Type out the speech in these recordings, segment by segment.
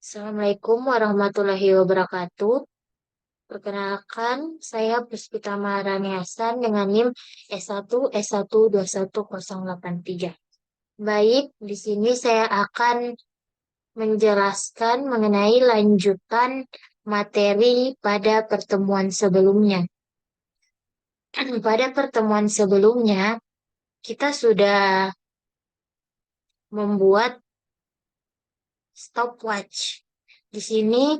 Assalamualaikum warahmatullahi wabarakatuh. Perkenalkan, saya Puspita Maharani Hasan dengan NIM S1 S1 21083. Baik, di sini saya akan menjelaskan mengenai lanjutan materi pada pertemuan sebelumnya. Pada pertemuan sebelumnya, kita sudah membuat stopwatch. Di sini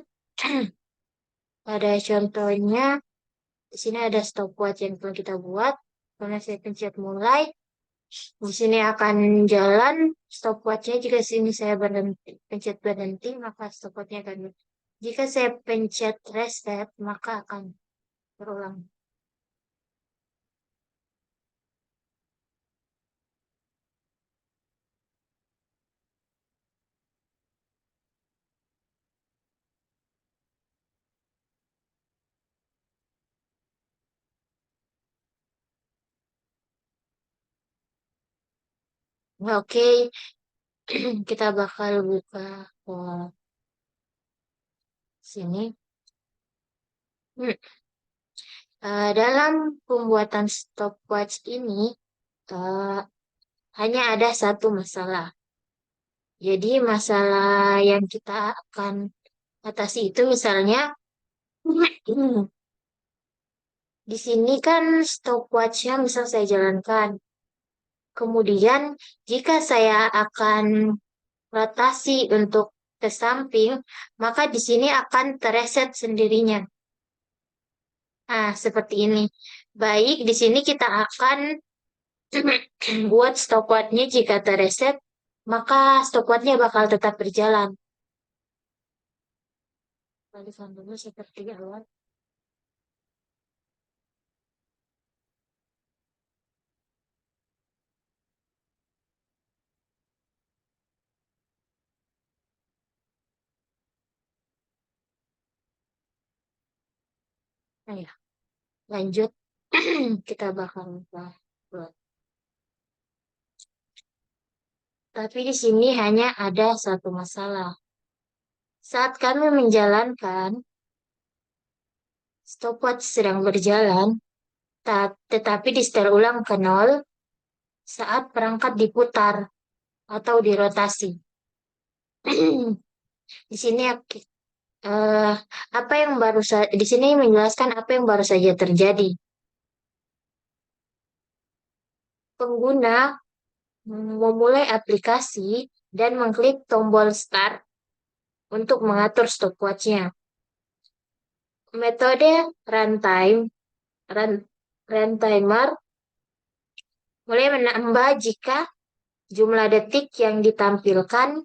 pada contohnya, di sini ada stopwatch yang telah kita buat. Karena saya pencet mulai, di sini akan jalan stopwatchnya. Jika sini saya berhenti, pencet berhenti, maka stopwatchnya akan berhenti. Jika saya pencet reset, maka akan berulang. Nah, oke, kita bakal buka sini. Hmm, dalam pembuatan stopwatch ini, eh, hanya ada satu masalah. Jadi masalah yang kita akan atasi itu misalnya di sini kan stopwatch-nya misal saya jalankan. Kemudian jika saya akan rotasi untuk ke samping, maka di sini akan tereset sendirinya. Nah, seperti ini. Baik, di sini kita akan buat stopwatch-nya jika tereset, maka stopwatch-nya bakal tetap berjalan. Balikan dulu seperti awal. Nah, ya, lanjut. Kita bakal buat. Tapi di sini hanya ada satu masalah. Saat kami menjalankan, stopwatch sedang berjalan, tetapi di setel ulang ke nol saat perangkat diputar atau dirotasi. Di sini eh, apa yang di sini menjelaskan apa yang baru saja terjadi. Pengguna memulai aplikasi dan mengklik tombol start untuk mengatur stopwatch-nya. Metode runtime run, runtimer mulai menambah jika jumlah detik yang ditampilkan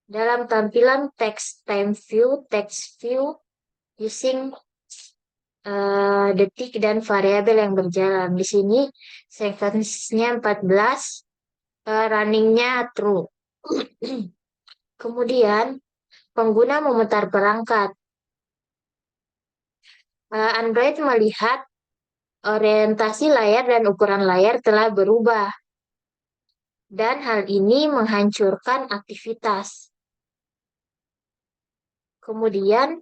dalam tampilan text view using detik dan variabel yang berjalan. Di sini sequence-nya 14, runningnya true. Kemudian pengguna memutar perangkat. Android melihat orientasi layar dan ukuran layar telah berubah. Dan hal ini menghancurkan aktivitas. Kemudian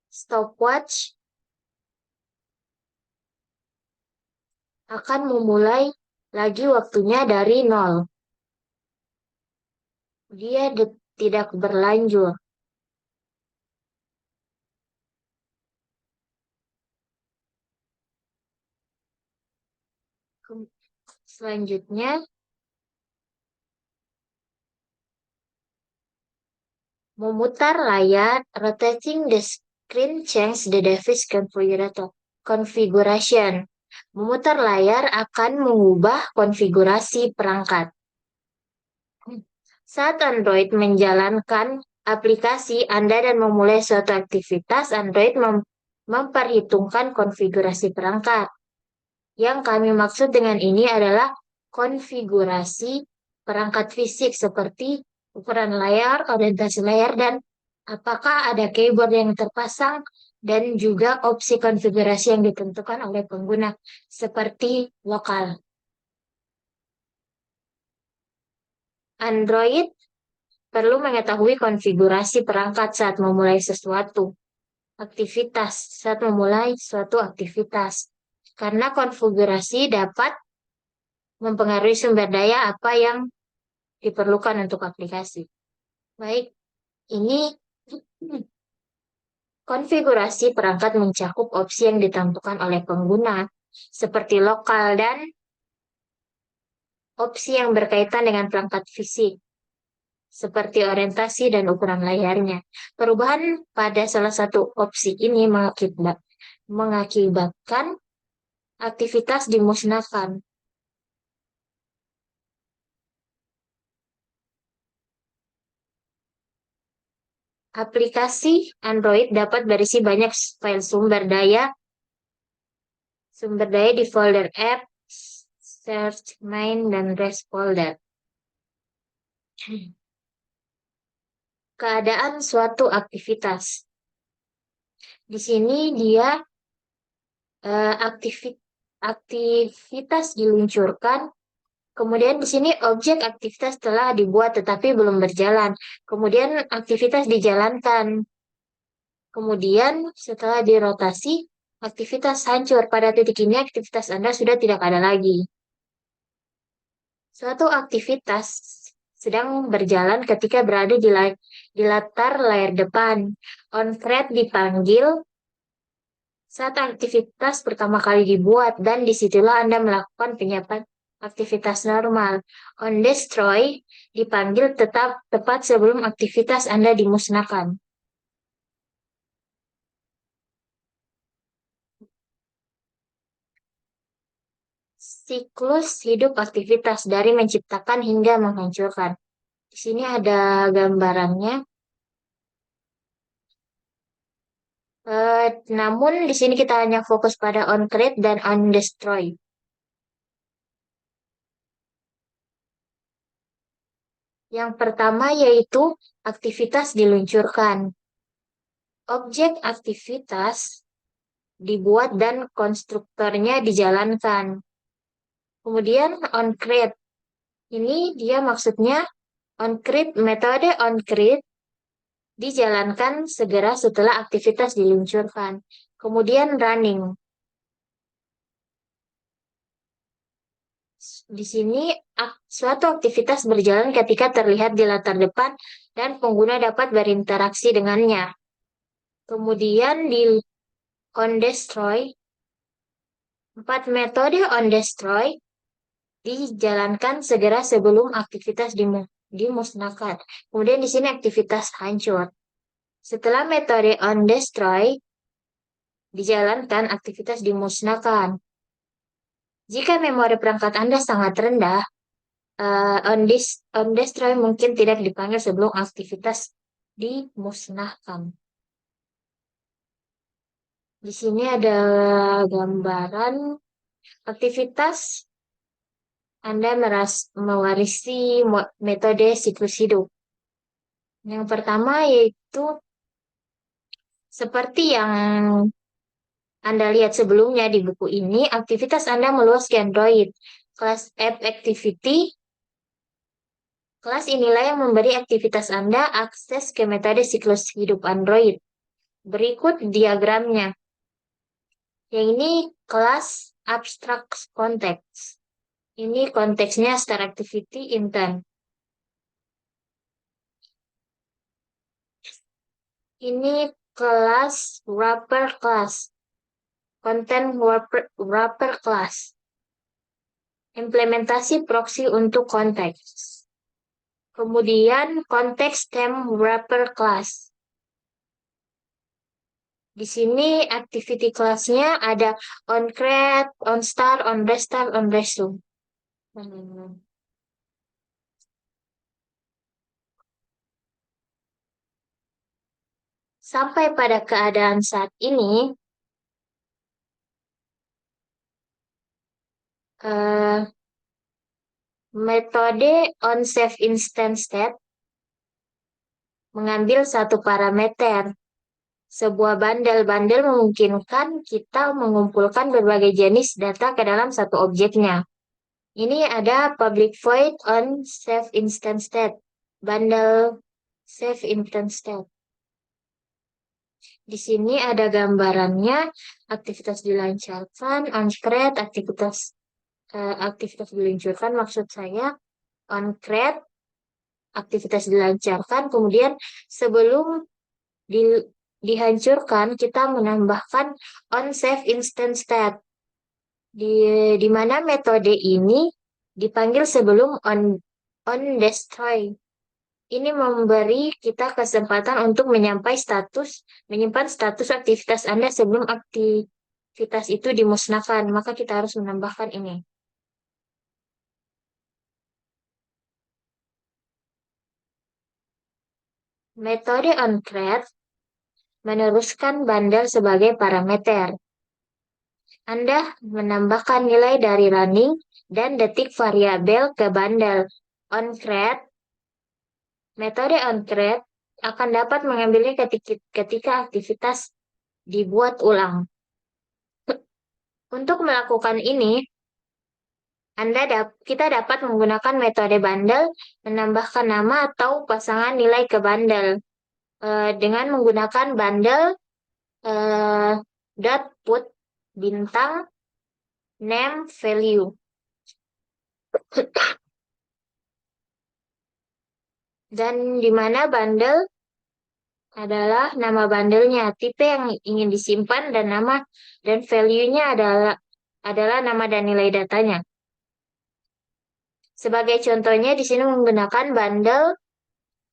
stopwatch akan memulai lagi waktunya dari nol. Dia tidak berlanjut. Selanjutnya, memutar layar, rotating the screen change the device configuration. Memutar layar akan mengubah konfigurasi perangkat. Saat Android menjalankan aplikasi Anda dan memulai suatu aktivitas, Android memperhitungkan konfigurasi perangkat. Yang kami maksud dengan ini adalah konfigurasi perangkat fisik seperti ukuran layar, orientasi layar, dan apakah ada keyboard yang terpasang dan juga opsi konfigurasi yang ditentukan oleh pengguna, seperti lokal. Android perlu mengetahui konfigurasi perangkat saat memulai suatu aktivitas. Karena konfigurasi dapat mempengaruhi sumber daya apa yang diperlukan untuk aplikasi. Baik, ini konfigurasi perangkat mencakup opsi yang ditentukan oleh pengguna, seperti lokal dan opsi yang berkaitan dengan perangkat fisik, seperti orientasi dan ukuran layarnya. Perubahan pada salah satu opsi ini mengakibatkan aktivitas dimusnahkan. Aplikasi Android dapat berisi banyak file sumber daya di folder App, Search, Main, dan Rest folder. Keadaan suatu aktivitas. Di sini dia aktivitas diluncurkan. Kemudian di sini objek aktivitas telah dibuat tetapi belum berjalan. Kemudian aktivitas dijalankan. Kemudian setelah dirotasi, aktivitas hancur. Pada titik ini aktivitas Anda sudah tidak ada lagi. Suatu aktivitas sedang berjalan ketika berada di latar layar depan. OnCred dipanggil saat aktivitas pertama kali dibuat dan disitulah Anda melakukan penyiapan aktivitas normal. OnDestroy dipanggil tepat sebelum aktivitas Anda dimusnahkan. Siklus hidup aktivitas dari menciptakan hingga menghancurkan. Di sini ada gambarannya. Namun di sini kita hanya fokus pada on-create dan on-destroy. Yang pertama yaitu aktivitas diluncurkan. Objek aktivitas dibuat dan konstruktornya dijalankan. Kemudian on-create. Ini dia maksudnya metode on-create dijalankan segera setelah aktivitas diluncurkan. Kemudian running. Di sini suatu aktivitas berjalan ketika terlihat di latar depan dan pengguna dapat berinteraksi dengannya. Kemudian di on destroy, 4 metode on destroy dijalankan segera sebelum aktivitas dimusnahkan. Kemudian di sini aktivitas hancur. Setelah metode on destroy dijalankan, aktivitas dimusnahkan. Jika memori perangkat Anda sangat rendah, on destroy mungkin tidak dipanggil sebelum aktivitas dimusnahkan. Di sini ada gambaran aktivitas Anda mewarisi metode siklus hidup. Yang pertama yaitu seperti yang Anda lihat sebelumnya di buku ini, aktivitas Anda meluas ke Android. Kelas App Activity. Kelas inilah yang memberi aktivitas Anda akses ke metode siklus hidup Android. Berikut diagramnya. Yang ini kelas Abstract Context. Ini konteksnya Start Activity Intent. Ini kelas Wrapper Class. Content Wrapper Class. Implementasi proxy untuk konteks. Kemudian konteks Theme Wrapper Class. Di sini activity kelasnya ada onCreate, onStart, onRestart, onResume. Sampai pada keadaan saat ini, metode onSaveInstantState mengambil satu parameter, Sebuah bandel memungkinkan kita mengumpulkan berbagai jenis data ke dalam satu objeknya. Ini ada public void on safe instance state. Bundle safe instance state. Di sini ada gambarannya, aktivitas dilancarkan, on create, aktivitas diluncurkan, maksud saya on create, aktivitas dilancarkan, kemudian sebelum di- dihancurkan, kita menambahkan on save instance state, di, di mana metode ini dipanggil sebelum on destroy. Ini memberi kita kesempatan untuk menyimpan status aktivitas Anda sebelum aktivitas itu dimusnahkan. Maka kita harus menambahkan ini. Metode onCreate meneruskan bandel sebagai parameter. Anda menambahkan nilai dari running dan detik variabel ke bandel. OnCreate, metode onCreate akan dapat mengambilnya ketika aktivitas dibuat ulang. Untuk melakukan ini, kita dapat menggunakan metode bundle, menambahkan nama atau pasangan nilai ke bundle dengan menggunakan bundle eh, dot put bintang name value. Dan di mana bundle adalah nama bandelnya, tipe yang ingin disimpan dan value-nya adalah nama dan nilai datanya. Sebagai contohnya di sini menggunakan bundle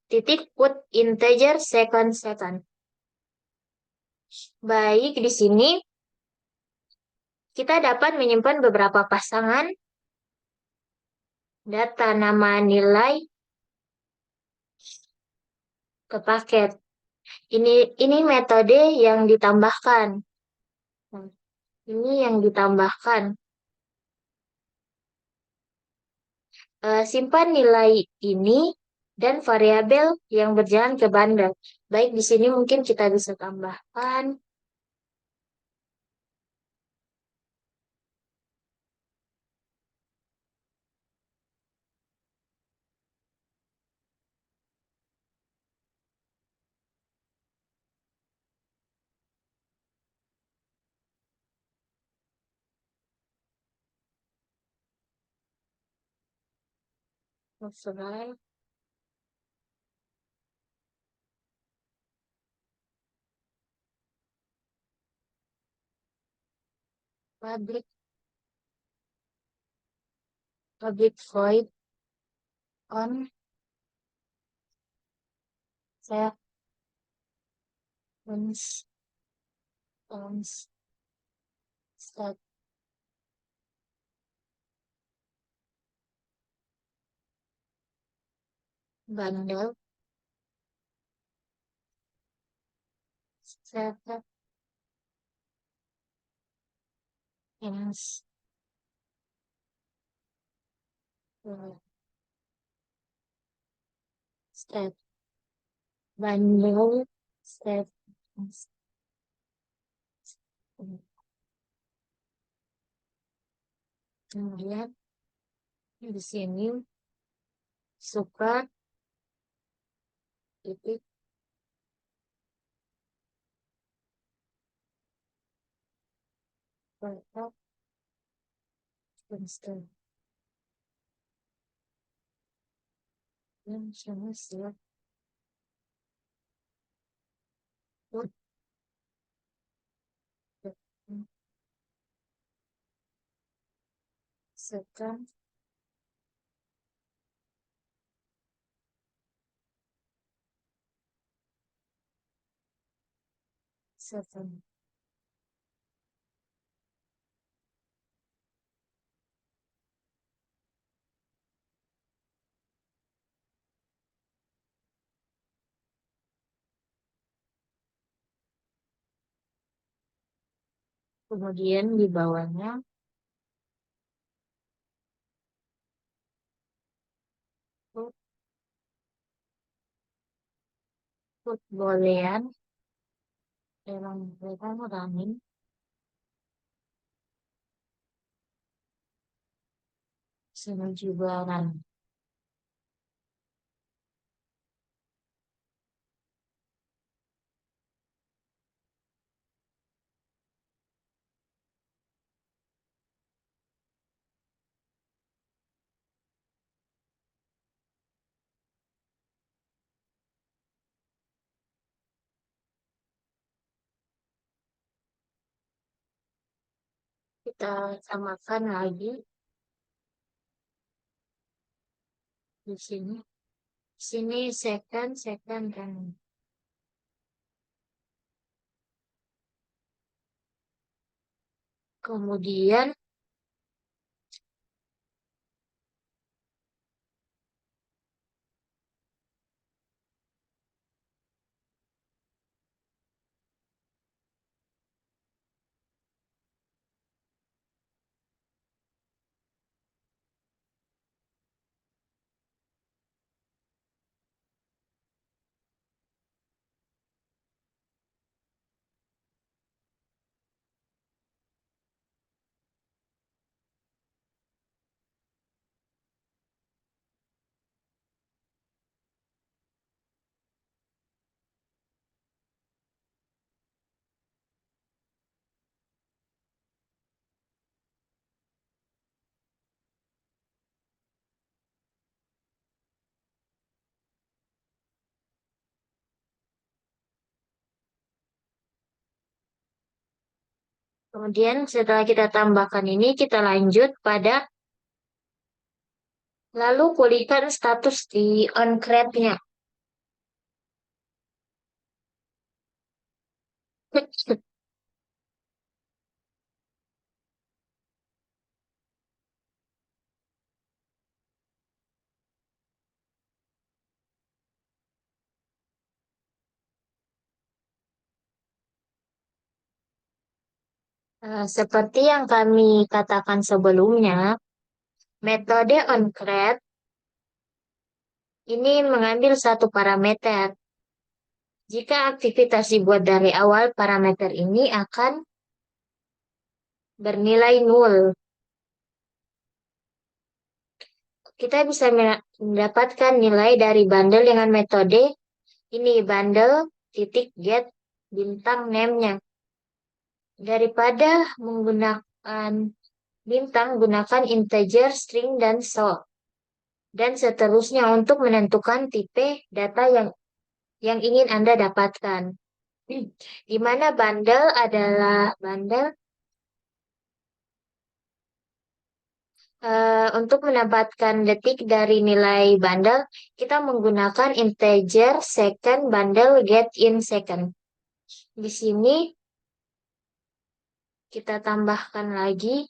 titik put integer second second. Baik, di sini kita dapat menyimpan beberapa pasangan data nama nilai ke paket. Ini metode yang ditambahkan. Nah, ini yang ditambahkan. Simpan nilai ini dan variabel yang berjalan ke bundle. Baik, di sini mungkin kita bisa tambahkan sebagai public void on set on set bundle set ins set bundle set kemudian di sini suka titik kotak instant yang sama siap put second second. Kemudian di bawahnya put, put boolean Emang mereka running. Sini juga running. Kita samakan lagi di sini. Sini second, second running. Kemudian Kemudian setelah kita tambahkan ini, kita lanjut pada lalu pulihkan status di on-crate-nya. Seperti yang kami katakan sebelumnya, metode on-crate ini mengambil satu parameter. Jika aktivitas dibuat dari awal, parameter ini akan bernilai nol. Kita bisa mendapatkan nilai dari bundle dengan metode ini, bundle titik get bintang name-nya. Daripada menggunakan bintang, gunakan integer, string, dan so. Dan seterusnya untuk menentukan tipe data yang ingin Anda dapatkan. Di mana bundle adalah bundle. Untuk mendapatkan detik dari nilai bundle, kita menggunakan integer second bundle get in second. Di sini kita tambahkan lagi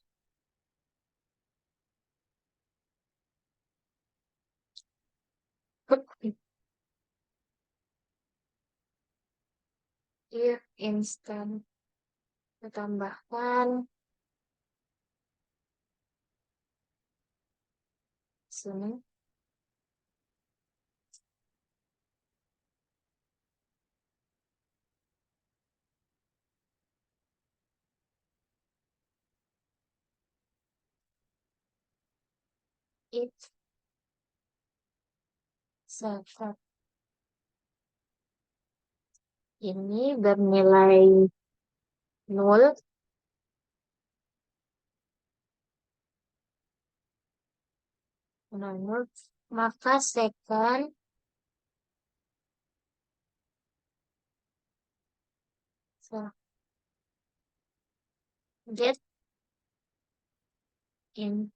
if instant. Kita tambahkan sini. If second ini bernilai 0, maka second get in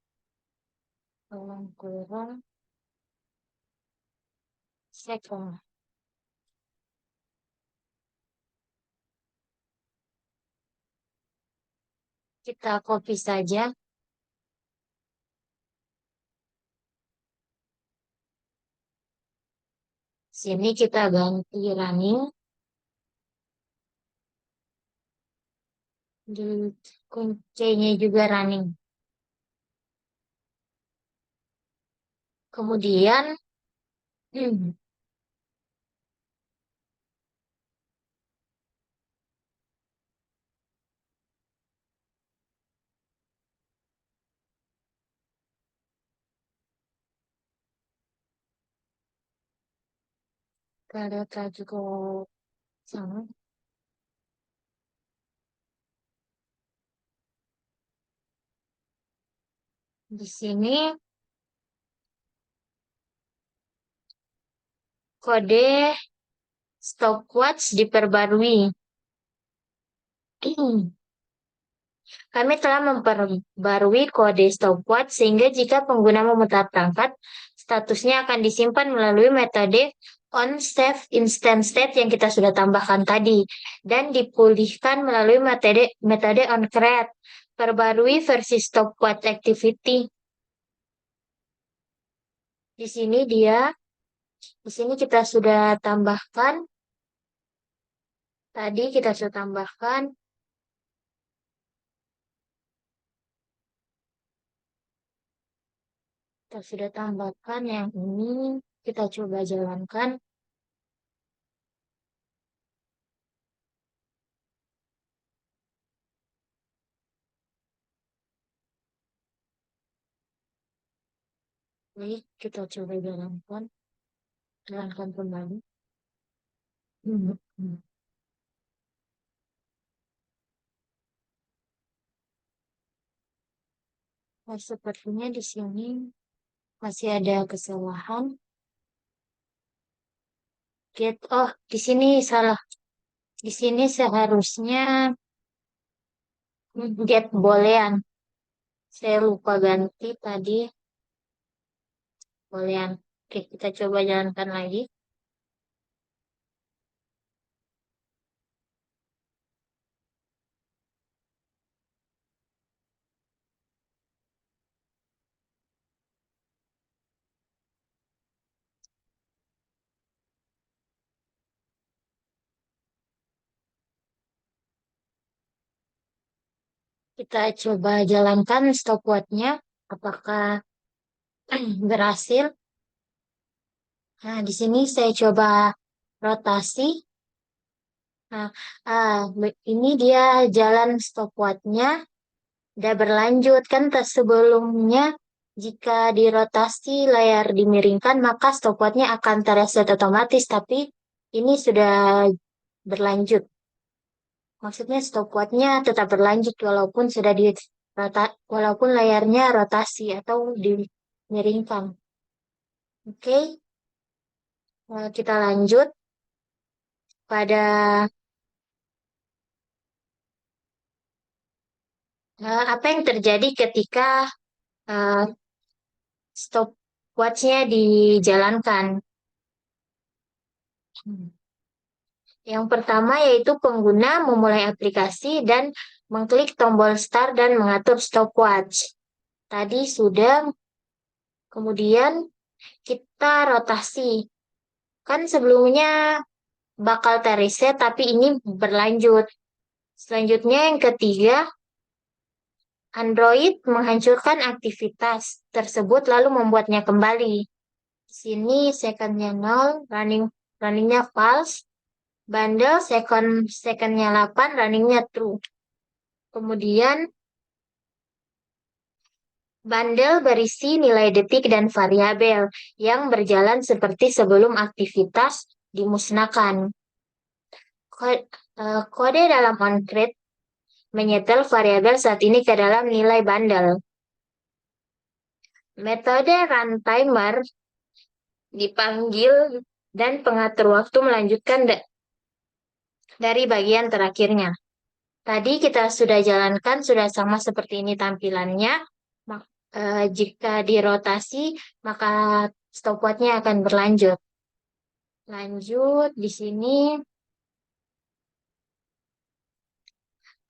kurang second. Kita copy saja. Sini kita ganti running. Di kuncinya juga running. Kemudian Kita lihat lagi ke sana. Di sini kode stopwatch diperbarui. Kami telah memperbarui kode stopwatch sehingga jika pengguna memutar perangkat, statusnya akan disimpan melalui metode on-save instant state yang kita sudah tambahkan tadi dan dipulihkan melalui metode on-create. Perbarui versi stopwatch activity. Di sini di sini kita sudah tambahkan, tadi kita sudah tambahkan. Kita sudah tambahkan yang ini. Kita coba jalankan. Baik, kita coba jalankan. Jalankan kembali. Hmm, hmm. Nah, sepertinya di sini masih ada kesalahan. Di sini salah. Di sini seharusnya get bolehan. Saya lupa ganti tadi bolehan. Oke, kita coba jalankan lagi. Kita coba jalankan stopwatchnya. Apakah berhasil? Nah, di sini saya coba rotasi. Nah, ini dia jalan stopwatchnya udah berlanjut kan sebelumnya jika dirotasi layar dimiringkan maka stopwatchnya akan terreset otomatis tapi ini sudah berlanjut. Maksudnya stopwatchnya tetap berlanjut walaupun walaupun layarnya rotasi atau dimiringkan. Oke, kita lanjut pada apa yang terjadi ketika eh, stopwatchnya dijalankan. Hmm. Yang pertama yaitu pengguna memulai aplikasi dan mengklik tombol start dan mengatur stopwatch. Tadi sudah, kemudian kita rotasi. Kan sebelumnya bakal terreset, tapi ini berlanjut. Selanjutnya yang ketiga, Android menghancurkan aktivitas tersebut lalu membuatnya kembali. Di sini secondnya 0, runningnya false, bundle secondnya 8, runningnya true. Kemudian bundle berisi nilai detik dan variabel yang berjalan seperti sebelum aktivitas dimusnahkan. Kode dalam onCreate menyetel variabel saat ini ke dalam nilai bundle. Metode runtimer dipanggil dan pengatur waktu melanjutkan dari bagian terakhirnya. Tadi kita sudah jalankan, sudah sama seperti ini tampilannya. Jika dirotasi, maka stopwatchnya akan berlanjut. Lanjut, di sini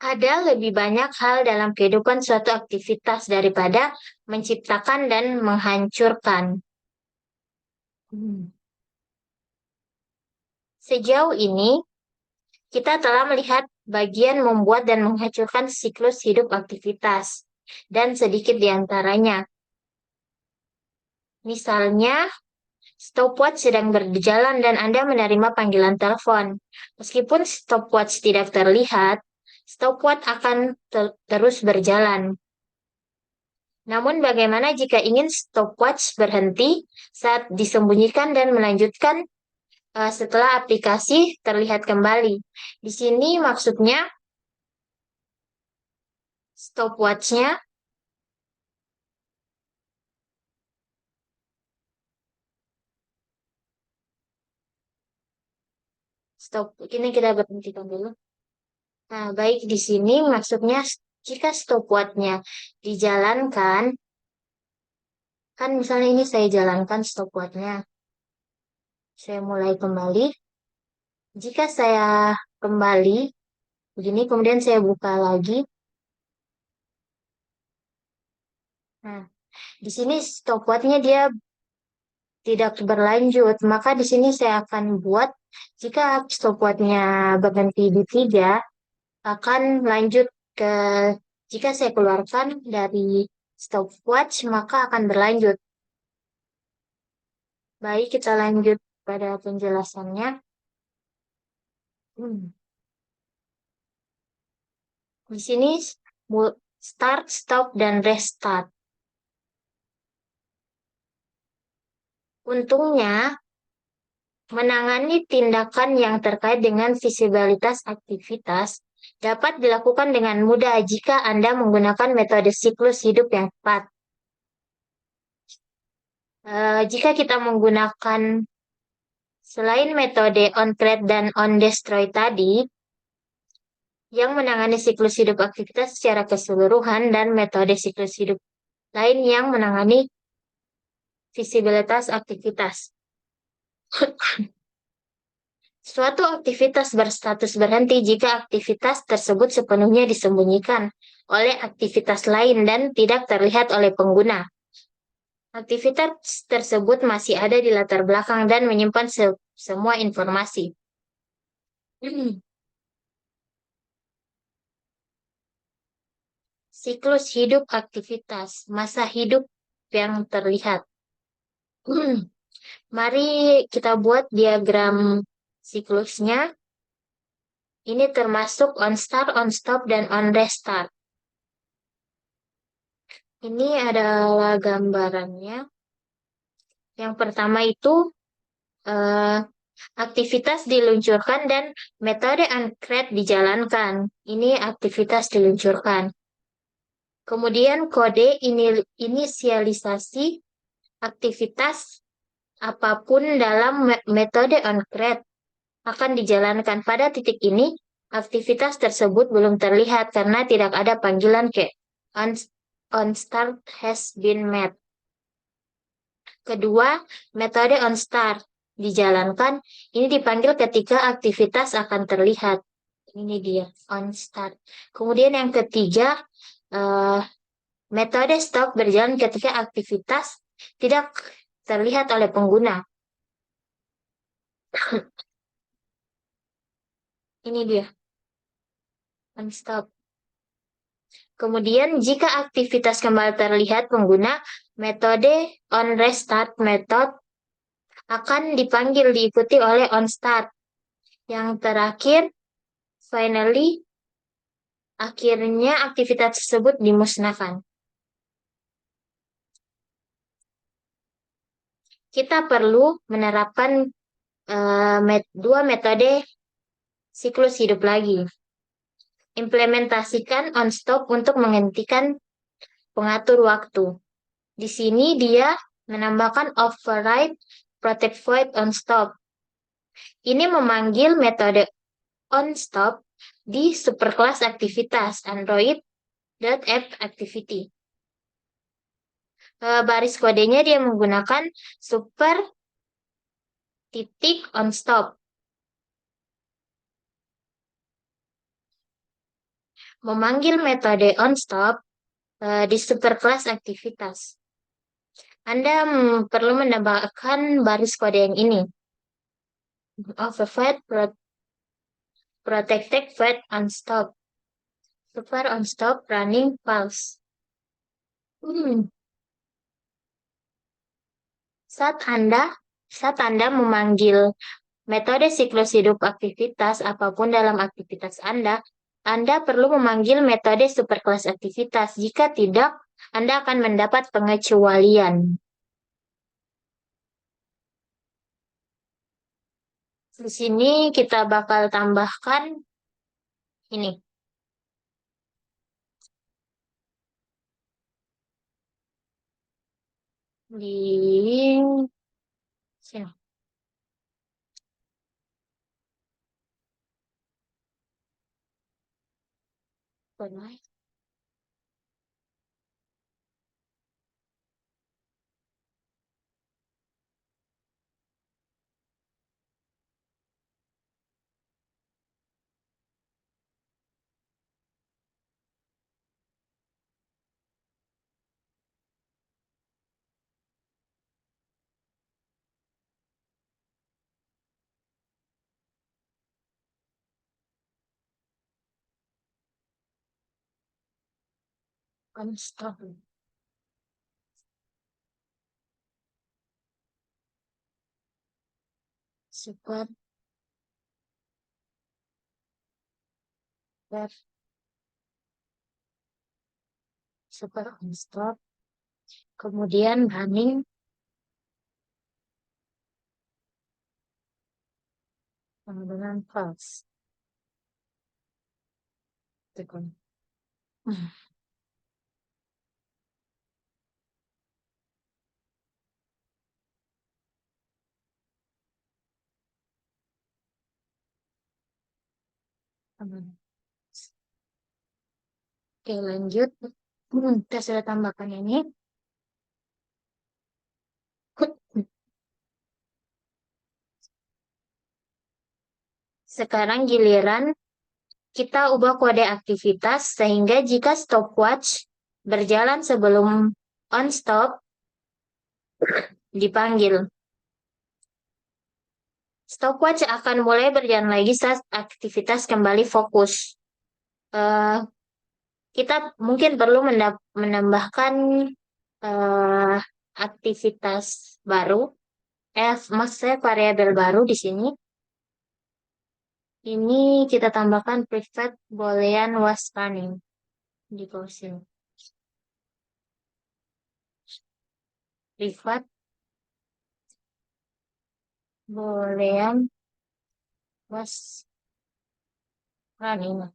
ada lebih banyak hal dalam kehidupan suatu aktivitas daripada menciptakan dan menghancurkan. Hmm. Sejauh ini, kita telah melihat bagian membuat dan menghancurkan siklus hidup aktivitas, dan sedikit di antaranya. Misalnya, stopwatch sedang berjalan dan Anda menerima panggilan telepon. Meskipun stopwatch tidak terlihat, stopwatch akan terus berjalan. Namun bagaimana jika ingin stopwatch berhenti saat disembunyikan dan melanjutkan setelah aplikasi terlihat kembali. Di sini maksudnya stopwatch-nya, stop. Ini kita berhentikan dulu. Nah, baik di sini maksudnya jika stopwatch-nya dijalankan, kan misalnya ini saya jalankan stopwatch-nya. Saya mulai kembali. Jika saya kembali, begini, kemudian saya buka lagi. Nah, di sini stopwatch-nya dia tidak berlanjut. Maka di sini saya akan buat, jika stopwatch-nya berhenti di 3, akan lanjut ke, jika saya keluarkan dari stopwatch, maka akan berlanjut. Baik, kita lanjut pada penjelasannya. Hmm. Di sini start, stop, dan restart. Untungnya, menangani tindakan yang terkait dengan visibilitas aktivitas dapat dilakukan dengan mudah jika Anda menggunakan metode siklus hidup yang tepat. Jika kita menggunakan selain metode on-create dan on-destroy tadi, yang menangani siklus hidup aktivitas secara keseluruhan dan metode siklus hidup lain yang menangani visibilitas aktivitas. Suatu aktivitas berstatus berhenti jika aktivitas tersebut sepenuhnya disembunyikan oleh aktivitas lain dan tidak terlihat oleh pengguna. Aktivitas tersebut masih ada di latar belakang dan menyimpan semua informasi. Siklus hidup aktivitas, masa hidup yang terlihat. Mari kita buat diagram siklusnya. Ini termasuk on start, on stop, dan on restart. Ini adalah gambarannya. Yang pertama itu eh, aktivitas diluncurkan dan metode uncreate dijalankan. Ini aktivitas diluncurkan. Kemudian kode inisialisasi aktivitas apapun dalam metode uncreate akan dijalankan. Pada titik ini, aktivitas tersebut belum terlihat karena tidak ada panggilan ke on, on start has been met. Kedua, metode on start dijalankan. Ini dipanggil ketika aktivitas akan terlihat. Ini dia, on start. Kemudian yang ketiga, eh, metode stop berjalan ketika aktivitas tidak terlihat oleh pengguna. Ini dia, on stop. Kemudian jika aktivitas kembali terlihat pengguna, metode on restart method akan dipanggil diikuti oleh on start. Yang terakhir, finally, akhirnya aktivitas tersebut dimusnahkan. Kita perlu menerapkan dua metode siklus hidup lagi. Implementasikan on stop untuk menghentikan pengatur waktu. Di sini dia menambahkan override protect void on stop. Ini memanggil metode on stop di superclass aktivitas Android.app activity. Baris kodenya dia menggunakan super titik on stop. Memanggil metode on stop di superclass aktivitas. Anda perlu menambahkan baris kode yang ini. Override protected void on stop. Super on stop running pulse. Saat Anda memanggil metode siklus hidup aktivitas apapun dalam aktivitas Anda perlu memanggil metode superclass aktivitas. Jika tidak, Anda akan mendapat pengecualian. Di sini kita bakal tambahkan ini di sini. Boleh. Stop. Super, super, super stop. Kemudian running dengan false. Tekan. Aman. Oke, lanjut. Kita sudah tambahkan ini. Sekarang giliran kita ubah kode aktivitas sehingga jika stopwatch berjalan sebelum on stop dipanggil. Stopwatch akan mulai berjalan lagi saat aktivitas kembali fokus. Eh, kita mungkin perlu menambahkan eh, aktivitas baru, maksudnya variabel baru di sini. Ini kita tambahkan private boolean was running di closing. Private boolean was running.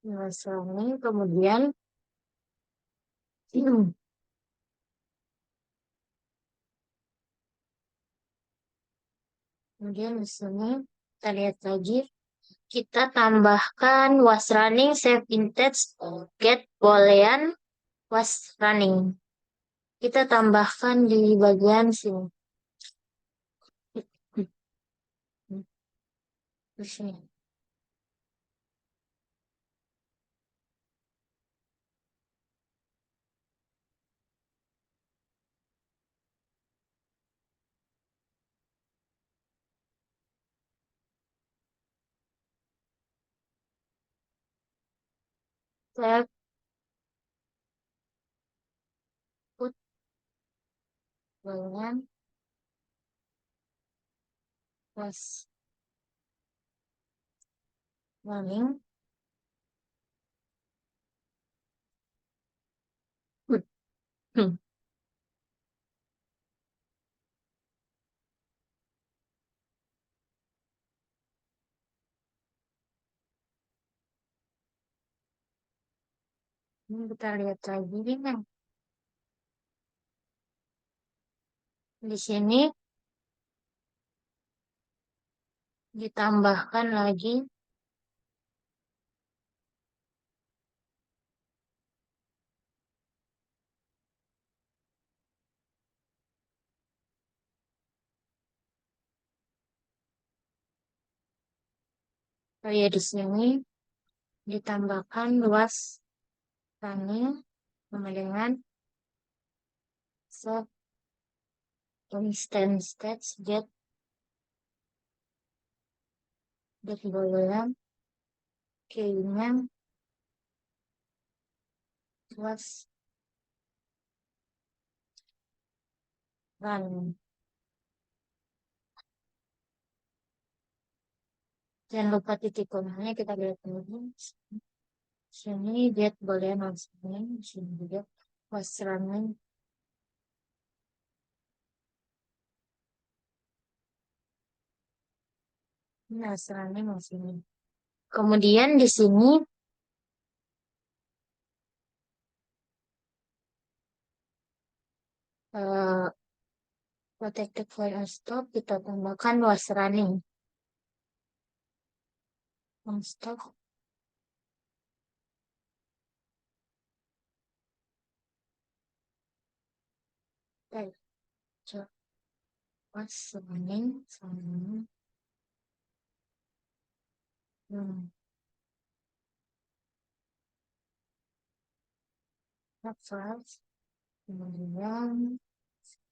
Was running. Kemudian kemudian di sini kita lihat lagi. Kita tambahkan was running save in text get boolean was running. Kita tambahkan di bagian sini. Di sini. Saya put boolean was running. Ini kita lihat lagi nih. Di sini ditambahkan lagi ya di sini ditambahkan luas running sama dengan set instance stats get boolean key-nya luas Run. Jangan lupa titik komanya kita lihat dulu. Sini dia boleh langsung. Sini juga was running. Ini was running sini. Kemudian di sini eh, protected file stop kita tambahkan was running. Stop. Baik, coba was running sama. Hmm. Files. Kemudian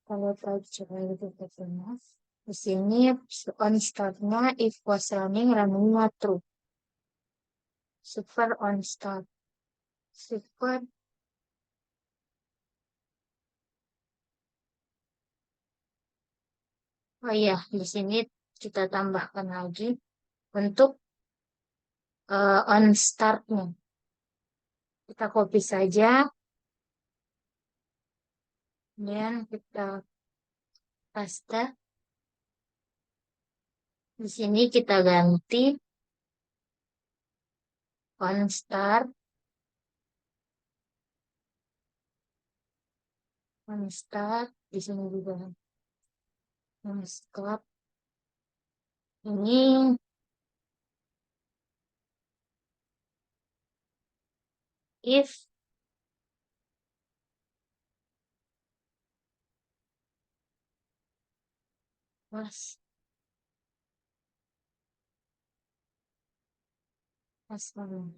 kalau tahu coba itu performance. Di sini on startnya if was running runningnya true. Super on start. Super. Oh iya, di sini kita tambahkan lagi untuk on startnya. Kita copy saja, kemudian kita paste. Di sini kita ganti on start, on start. Di sini juga on start. Ini if was running.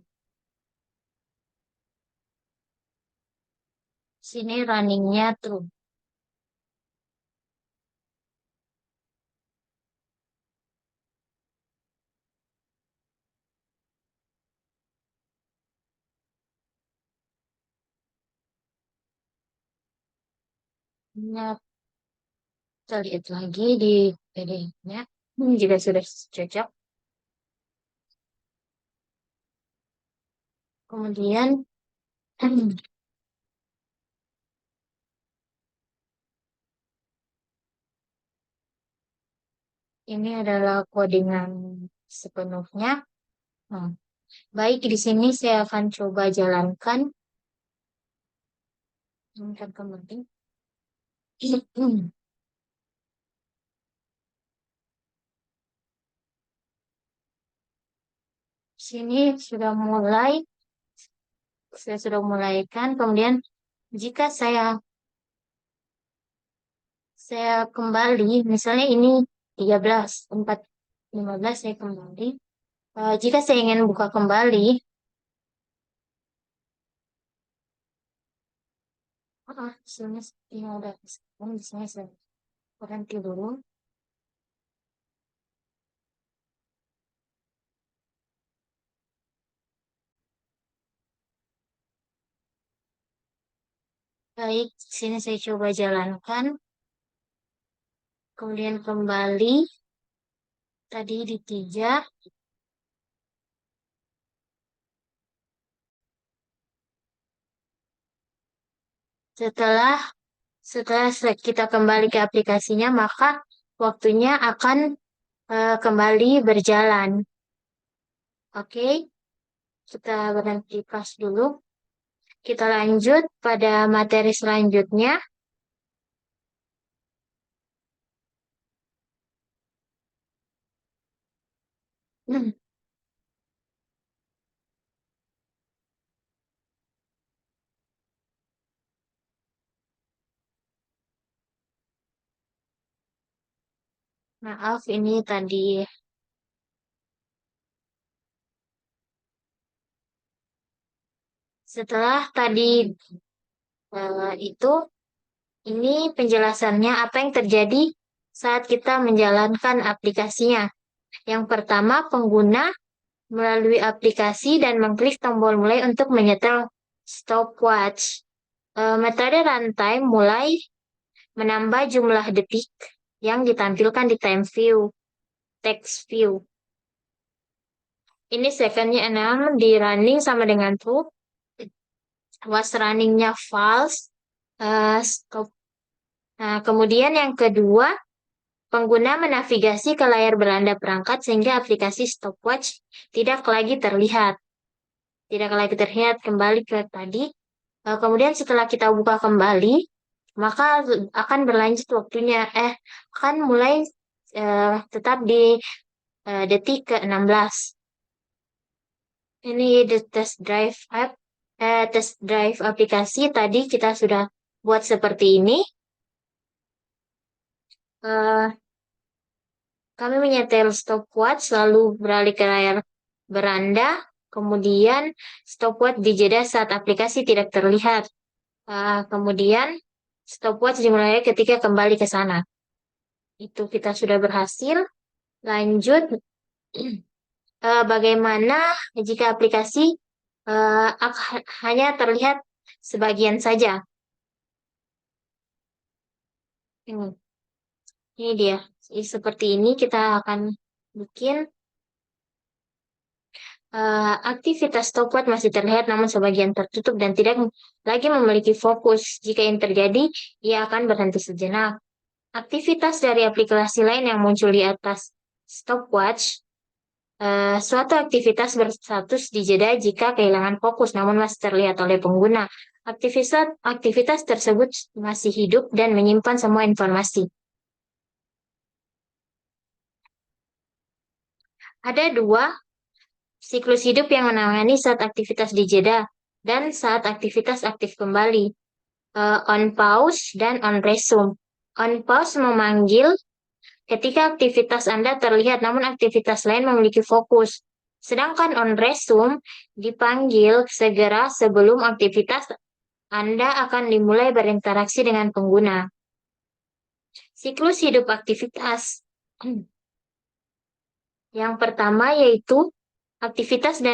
Sini runningnya true. Nah, kita lihat lagi di PDF-nya. Jika sudah cocok. Kemudian ini adalah codingan sepenuhnya. Nah, baik, di sini saya akan coba jalankan. Ini kan kembali. Sini sudah mulai, saya sudah mulaikan. Kemudian jika saya kembali, misalnya ini 13, 4, 15 saya kembali. Jika saya ingin buka kembali, sini ini udah sekarang di sini saya berhenti dulu. Baik, sini saya coba jalankan. Kemudian kembali tadi di 3. Setelah setelah kita kembali ke aplikasinya, maka waktunya akan kembali berjalan. Oke, kita berhenti pas dulu. Kita lanjut pada materi selanjutnya. Maaf, ini tadi setelah tadi itu, ini penjelasannya apa yang terjadi saat kita menjalankan aplikasinya. Yang pertama, pengguna melalui aplikasi dan mengklik tombol mulai untuk menyetel stopwatch. Metode runtime mulai menambah jumlah detik yang ditampilkan di time view, text view. Ini secondnya 6, di running sama dengan true. Was runningnya false, stop. Nah, kemudian yang kedua, pengguna menavigasi ke layar beranda perangkat sehingga aplikasi stopwatch tidak lagi terlihat. Tidak lagi terlihat, kembali ke tadi. Kemudian setelah kita buka kembali, maka akan berlanjut waktunya. Akan mulai tetap di detik ke-16. Ini the test drive app, test drive aplikasi tadi kita sudah buat seperti ini. Eh, Kami menyetel stopwatch lalu beralih ke layar beranda, kemudian stopwatch dijeda saat aplikasi tidak terlihat. Kemudian stopwatch dimulai ketika kembali ke sana. Itu kita sudah berhasil. Lanjut, bagaimana jika aplikasi hanya terlihat sebagian saja? Ini dia. Seperti ini kita akan bikin aktivitas stopwatch masih terlihat namun sebagian tertutup dan tidak lagi memiliki fokus. Jika ini terjadi, ia akan berhenti sejenak. Aktivitas dari aplikasi lain yang muncul di atas stopwatch, suatu aktivitas berstatus dijeda jika kehilangan fokus namun masih terlihat oleh pengguna. Aktivitas tersebut masih hidup dan menyimpan semua informasi. Ada dua siklus hidup yang menangani saat aktivitas dijeda dan saat aktivitas aktif kembali. On pause dan on resume. On pause memanggil ketika aktivitas Anda terlihat namun aktivitas lain memiliki fokus. Sedangkan on resume dipanggil segera sebelum aktivitas Anda akan dimulai berinteraksi dengan pengguna. Siklus hidup aktivitas. Yang pertama yaitu aktivitas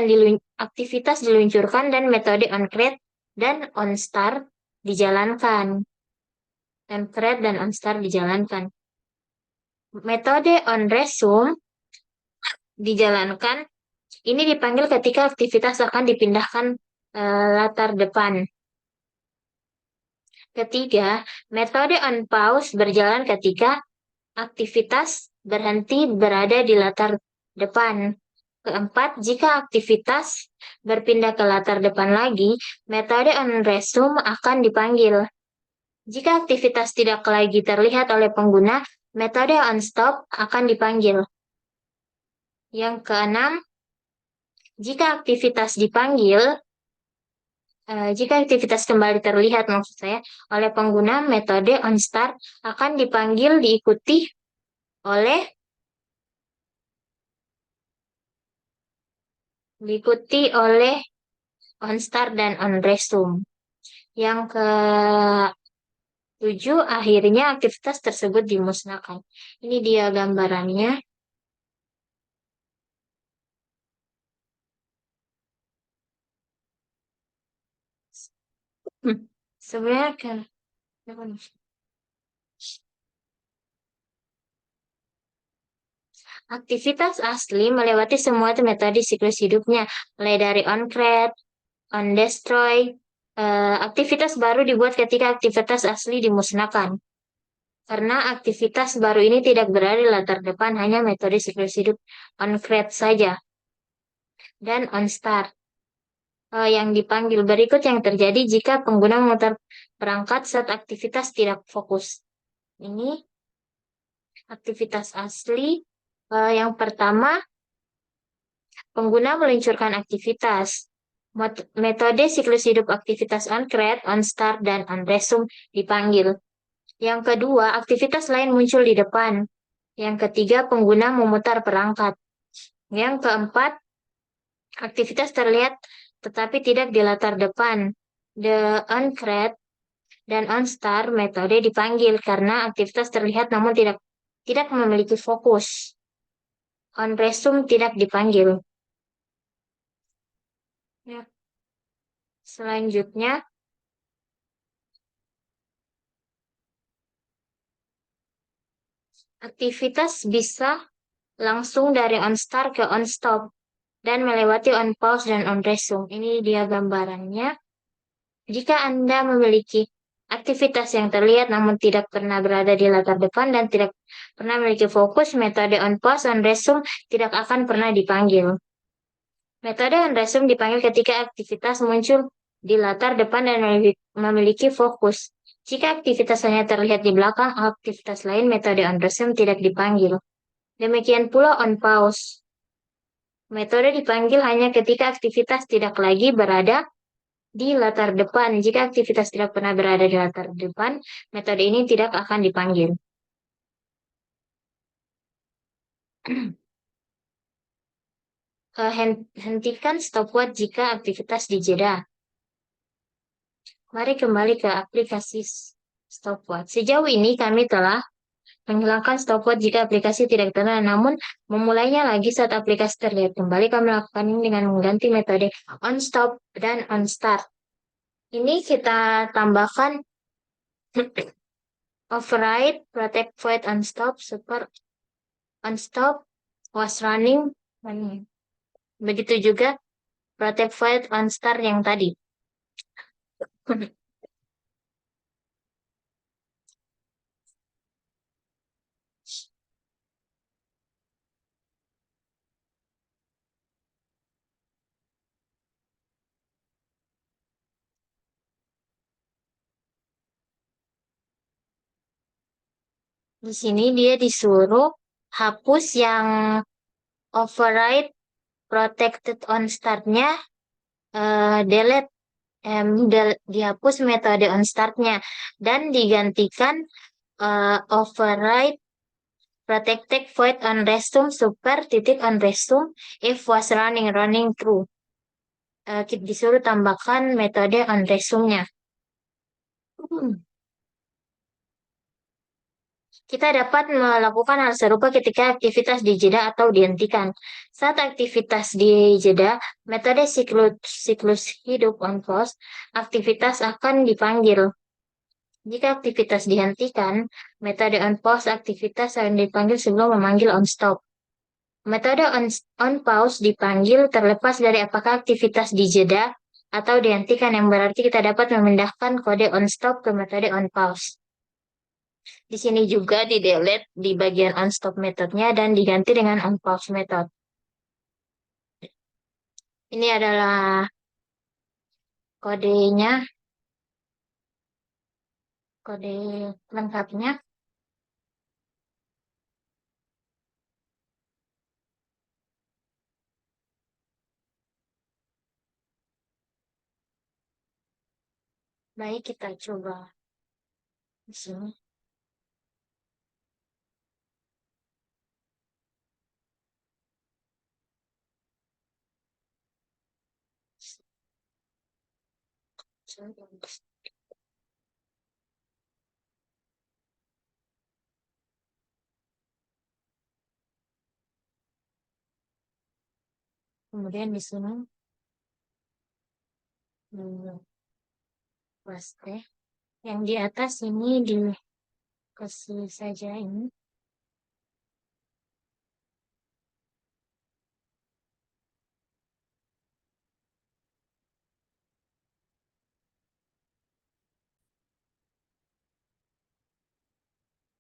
diluncurkan dan metode on-create dan on-start dijalankan. On-create dan on-start dijalankan. Metode on-resume dijalankan. Ini dipanggil ketika aktivitas akan dipindahkan latar depan. Ketiga, metode on-pause berjalan ketika aktivitas berhenti berada di latar depan. Keempat, jika aktivitas berpindah ke latar depan lagi, metode on-resume akan dipanggil. Jika aktivitas tidak lagi terlihat oleh pengguna, metode on-stop akan dipanggil. Yang keenam, jika aktivitas dipanggil, jika aktivitas kembali terlihat maksud saya oleh pengguna, metode on-start akan dipanggil oleh diikuti oleh on-start dan on-resume. Yang ke-7, akhirnya aktivitas tersebut dimusnahkan. Ini dia gambarannya. Sebenarnya kan aktivitas asli melewati semua metode siklus hidupnya, mulai dari on-create, on-destroy. Aktivitas baru dibuat ketika aktivitas asli dimusnahkan. Karena aktivitas baru ini tidak berada di latar depan, hanya metode siklus hidup on-create saja. Dan on-start. Yang dipanggil berikut yang terjadi jika pengguna memutar perangkat saat aktivitas tidak fokus. Ini aktivitas asli. Yang pertama, pengguna meluncurkan aktivitas. Metode siklus hidup aktivitas on-create, on-start, dan on-resume dipanggil. Yang kedua, aktivitas lain muncul di depan. Yang ketiga, pengguna memutar perangkat. Yang keempat, aktivitas terlihat tetapi tidak di latar depan. The on-create dan on-start metode dipanggil karena aktivitas terlihat namun tidak memiliki fokus. On-resume tidak dipanggil. Ya. Selanjutnya, Aktivitas bisa langsung dari on start ke on stop dan melewati on pause dan on resume. Ini dia gambarannya. Jika Anda memiliki aktivitas yang terlihat namun tidak pernah berada di latar depan dan tidak pernah memiliki fokus, metode on pause, on resume tidak akan pernah dipanggil. Metode on resume dipanggil ketika aktivitas muncul di latar depan dan memiliki fokus. Jika aktivitas hanya terlihat di belakang aktivitas lain, metode on resume tidak dipanggil. Demikian pula on pause. Metode dipanggil hanya ketika aktivitas tidak lagi berada di latar depan. Jika aktivitas tidak pernah berada di latar depan, metode ini tidak akan dipanggil. Hentikan stopwatch jika aktivitas dijeda. Mari kembali ke aplikasi stopwatch. Sejauh ini kami telah menghilangkan stopwatch jika aplikasi tidak terlihat, namun memulainya lagi saat aplikasi terlihat kembali. Kami melakukan ini dengan mengganti metode on stop dan on start. Ini kita tambahkan override, protect void on stop, super on stop, was running. Begitu juga protect void on start yang tadi. Di sini dia disuruh hapus yang override protected on start-nya, delete, dihapus metode on start-nya dan digantikan override protected void on resume super titik on resume if was running true. Kita disuruh tambahkan metode on resume-nya. Kita dapat melakukan hal serupa ketika aktivitas dijeda atau dihentikan. Saat aktivitas dijeda, metode siklus hidup on pause, aktivitas akan dipanggil. Jika aktivitas dihentikan, metode on pause aktivitas akan dipanggil sebelum memanggil on stop. Metode on pause dipanggil terlepas dari apakah aktivitas dijeda atau dihentikan, yang berarti kita dapat memindahkan kode on stop ke metode on pause. Di sini juga di delete di bagian on stop metodenya dan diganti dengan on pause method. Ini adalah kodenya, kode lengkapnya. Baik, kita coba di sini. Kemudian di sini paste. Yang di atas ini dikasih saja ini.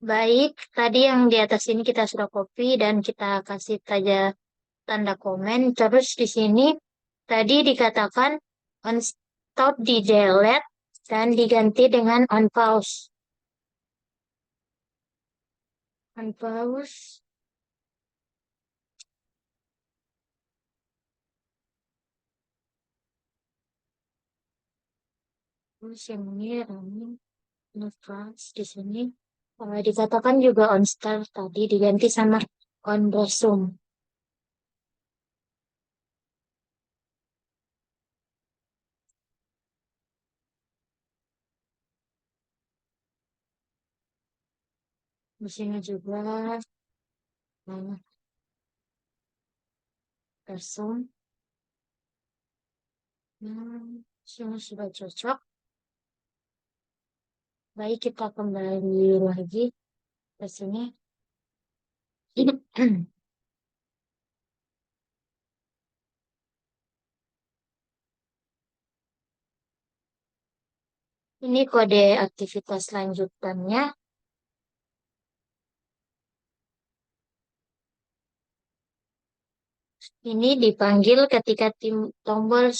Baik, tadi yang di atas ini kita sudah copy dan kita kasih saja tanda komen. Terus di sini tadi dikatakan on stop di delete dan diganti dengan on pause. On pause. Terus yang ini running nefas di sini. Dikatakan juga on start tadi diganti sama on resume. Di sini juga resume. Sini sudah cocok. Baik, kita kembali lagi ke sini. Ini kode aktivitas lanjutannya. Ini dipanggil ketika tombol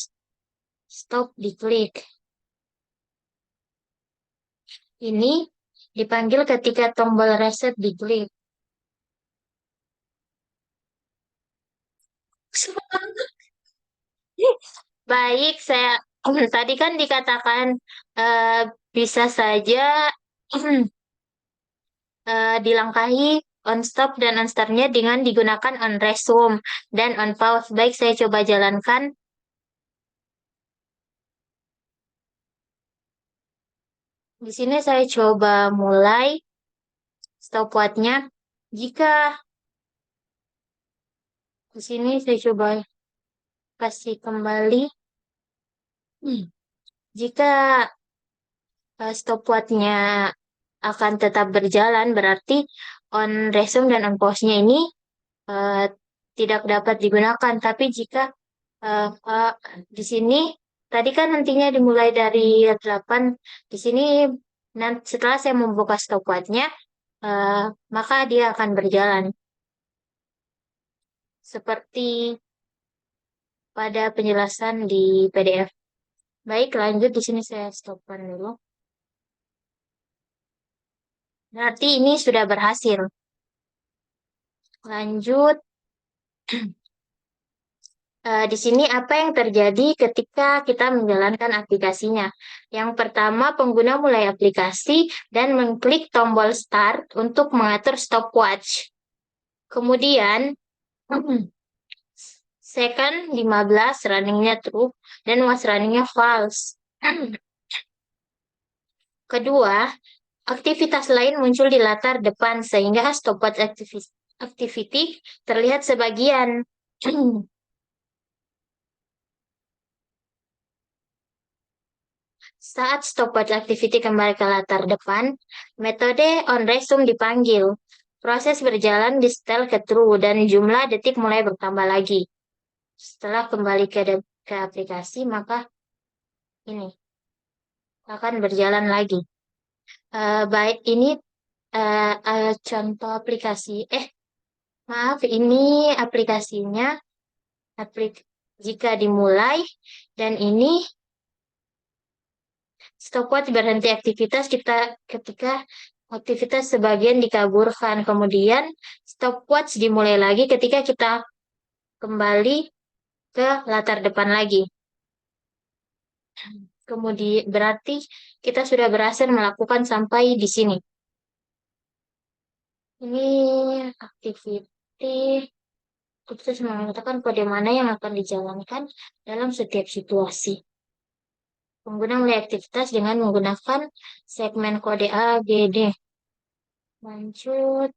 stop diklik. Ini dipanggil ketika tombol reset diklik. Baik, saya tadi kan dikatakan eh, bisa saja dilangkahi on stop dan on start-nya dengan digunakan on resume dan on pause. Baik, saya coba jalankan. Di sini saya coba mulai stopwatch-nya. Jika di sini saya coba kasih kembali. Jika stopwatch-nya akan tetap berjalan, berarti on resume dan on pause-nya ini eh, tidak dapat digunakan. Tapi jika eh, eh, di sini tadi kan hentinya dimulai dari 8, di sini setelah saya membuka stopwatch-nya, eh, maka dia akan berjalan seperti pada penjelasan di PDF. Baik, lanjut di sini saya stopkan dulu. Berarti ini sudah berhasil. Lanjut. Di sini apa yang terjadi ketika kita menjalankan aplikasinya? Yang pertama, pengguna mulai aplikasi dan mengklik tombol start untuk mengatur stopwatch. Kemudian, second 15 runningnya true dan was runningnya false. Kedua, aktivitas lain muncul di latar depan sehingga stopwatch activity terlihat sebagian. Saat stopwatch activity kembali ke latar depan, metode on resume dipanggil. Proses berjalan di setel ke true dan jumlah detik mulai bertambah lagi. Setelah kembali ke aplikasi, maka ini akan berjalan lagi. Baik, ini contoh aplikasi. Maaf, ini aplikasinya. Aplik jika dimulai dan ini stopwatch berhenti aktivitas ketika aktivitas sebagian dikabulkan. Kemudian stopwatch dimulai lagi ketika kita kembali ke latar depan lagi. Kemudian berarti kita sudah berhasil melakukan sampai di sini. Ini aktiviti khusus mengatakan kode mana yang akan dijalankan dalam setiap situasi. Pengguna mulai aktivitas dengan menggunakan segmen kode A, B, D. Lanjut.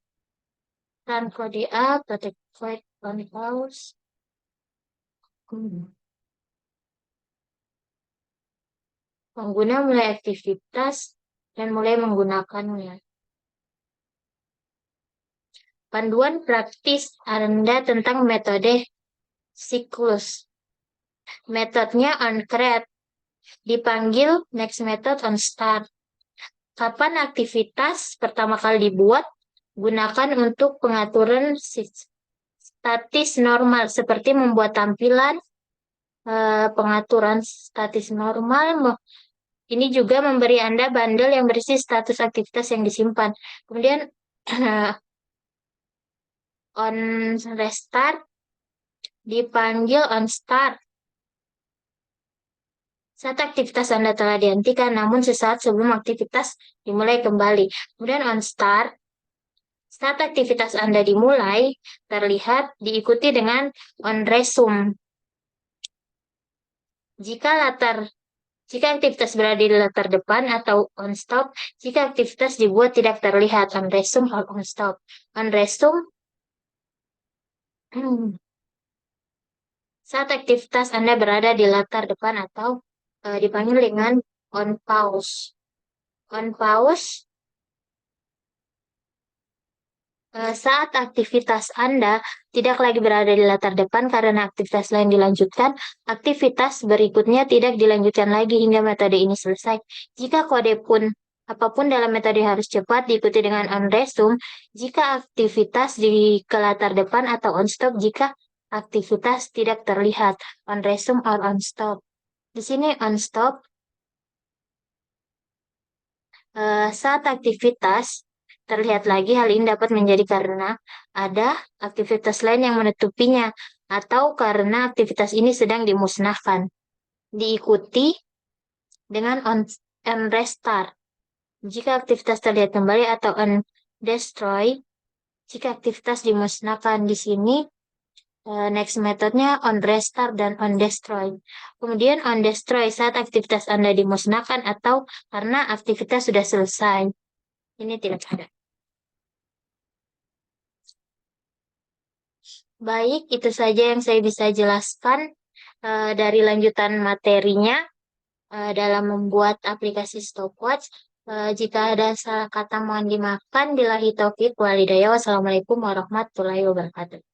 Run kode A, protect void on pause. Pengguna mulai aktivitas dan mulai menggunakannya. Panduan praktis Anda tentang metode siklus. Metodenya onCreate. Dipanggil next method on start. Kapan aktivitas pertama kali dibuat? Gunakan untuk pengaturan statis normal seperti membuat tampilan, pengaturan statis normal. Ini juga memberi Anda bundle yang berisi status aktivitas yang disimpan. Kemudian on restart dipanggil on start. Saat aktivitas Anda telah dihentikan, namun sesaat sebelum aktivitas dimulai kembali. Kemudian on start, saat aktivitas Anda dimulai, terlihat diikuti dengan on resume. Jika jika aktivitas berada di latar depan atau on stop, jika aktivitas dibuat tidak terlihat on resume or on stop. On resume, saat aktivitas Anda berada di latar depan atau dipanggil dengan on pause. On pause, Saat aktivitas Anda tidak lagi berada di latar depan karena aktivitas lain dilanjutkan, aktivitas berikutnya tidak dilanjutkan lagi hingga metode ini selesai. Jika kode pun apapun dalam metode harus cepat diikuti dengan on resume jika aktivitas di ke latar depan atau on stop jika aktivitas tidak terlihat. On resume or on stop. Di sini on stop saat aktivitas terlihat lagi, hal ini dapat menjadi karena ada aktivitas lain yang menutupinya atau karena aktivitas ini sedang dimusnahkan. Diikuti dengan on restart jika aktivitas terlihat kembali atau on destroy jika aktivitas dimusnahkan. Di sini next metodenya on restart dan on destroy. Kemudian on destroy saat aktivitas Anda dimusnahkan atau karena aktivitas sudah selesai. Ini tidak ada. Baik, itu saja yang saya bisa jelaskan dari lanjutan materinya dalam membuat aplikasi stopwatch. Jika ada salah kata mohon dimaafkan. Billahi taufik walhidayah. Wassalamualaikum warahmatullahi wabarakatuh.